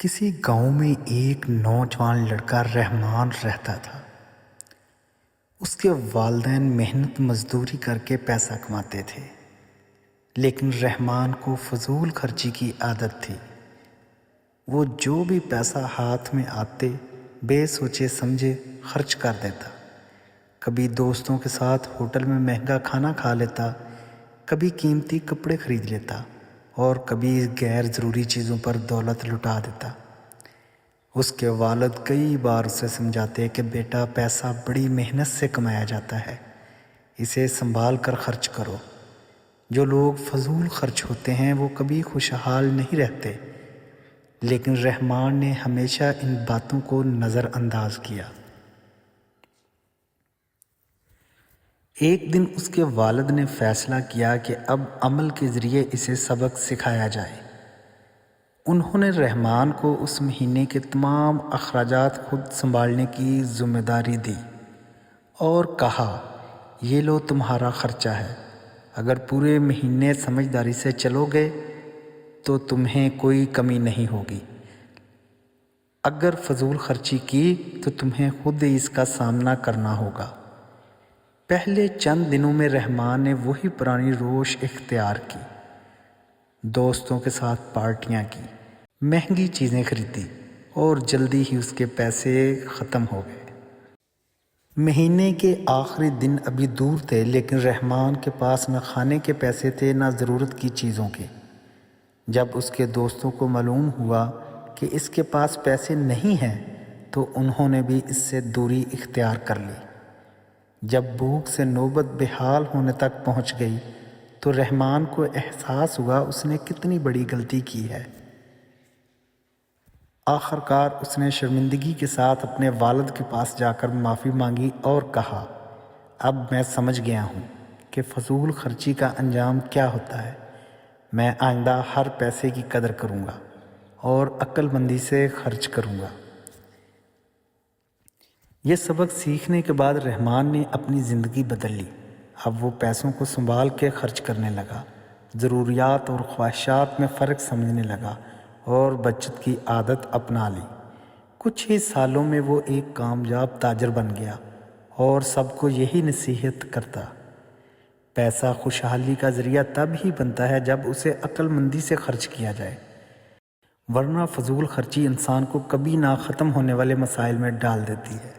کسی گاؤں میں ایک نوجوان لڑکا رحمان رہتا تھا۔ اس کے والدین محنت مزدوری کر کے پیسہ کماتے تھے، لیکن رحمان کو فضول خرچی کی عادت تھی۔ وہ جو بھی پیسہ ہاتھ میں آتے بے سوچے سمجھے خرچ کر دیتا۔ کبھی دوستوں کے ساتھ ہوٹل میں مہنگا کھانا کھا لیتا، کبھی قیمتی کپڑے خرید لیتا اور کبھی غیر ضروری چیزوں پر دولت لٹا دیتا۔ اس کے والد کئی بار اسے سمجھاتے کہ بیٹا، پیسہ بڑی محنت سے کمایا جاتا ہے، اسے سنبھال کر خرچ کرو۔ جو لوگ فضول خرچ ہوتے ہیں وہ کبھی خوشحال نہیں رہتے، لیکن رحمان نے ہمیشہ ان باتوں کو نظر انداز کیا۔ ایک دن اس کے والد نے فیصلہ کیا کہ اب عمل کے ذریعے اسے سبق سکھایا جائے۔ انہوں نے رحمان کو اس مہینے کے تمام اخراجات خود سنبھالنے کی ذمہ داری دی اور کہا، یہ لو تمہارا خرچہ ہے، اگر پورے مہینے سمجھداری سے چلو گے تو تمہیں کوئی کمی نہیں ہوگی، اگر فضول خرچی کی تو تمہیں خود اس کا سامنا کرنا ہوگا۔ پہلے چند دنوں میں رحمان نے وہی پرانی روش اختیار کی، دوستوں کے ساتھ پارٹیاں کی، مہنگی چیزیں خریدی اور جلدی ہی اس کے پیسے ختم ہو گئے۔ مہینے کے آخری دن ابھی دور تھے، لیکن رحمان کے پاس نہ کھانے کے پیسے تھے نہ ضرورت کی چیزوں کے۔ جب اس کے دوستوں کو معلوم ہوا کہ اس کے پاس پیسے نہیں ہیں تو انہوں نے بھی اس سے دوری اختیار کر لی۔ جب بھوک سے نوبت بے حال ہونے تک پہنچ گئی تو رحمان کو احساس ہوا اس نے کتنی بڑی غلطی کی ہے۔ آخر کار اس نے شرمندگی کے ساتھ اپنے والد کے پاس جا کر معافی مانگی اور کہا، اب میں سمجھ گیا ہوں کہ فضول خرچی کا انجام کیا ہوتا ہے۔ میں آئندہ ہر پیسے کی قدر کروں گا اور عقل مندی سے خرچ کروں گا۔ یہ سبق سیکھنے کے بعد رحمان نے اپنی زندگی بدل لی۔ اب وہ پیسوں کو سنبھال کے خرچ کرنے لگا، ضروریات اور خواہشات میں فرق سمجھنے لگا اور بچت کی عادت اپنا لی۔ کچھ ہی سالوں میں وہ ایک کامیاب تاجر بن گیا اور سب کو یہی نصیحت کرتا، پیسہ خوشحالی کا ذریعہ تب ہی بنتا ہے جب اسے عقل مندی سے خرچ کیا جائے، ورنہ فضول خرچی انسان کو کبھی نہ ختم ہونے والے مسائل میں ڈال دیتی ہے۔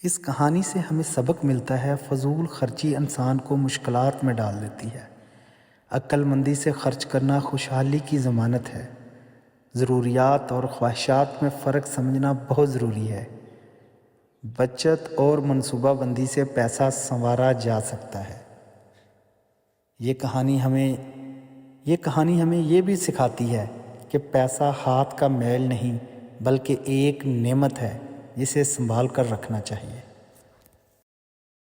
اس کہانی سے ہمیں سبق ملتا ہے، فضول خرچی انسان کو مشکلات میں ڈال دیتی ہے۔ عقل مندی سے خرچ کرنا خوشحالی کی ضمانت ہے۔ ضروریات اور خواہشات میں فرق سمجھنا بہت ضروری ہے۔ بچت اور منصوبہ بندی سے پیسہ سنوارا جا سکتا ہے۔ یہ کہانی ہمیں یہ بھی سکھاتی ہے کہ پیسہ ہاتھ کا میل نہیں بلکہ ایک نعمت ہے جسے سنبھال کر رکھنا چاہیے۔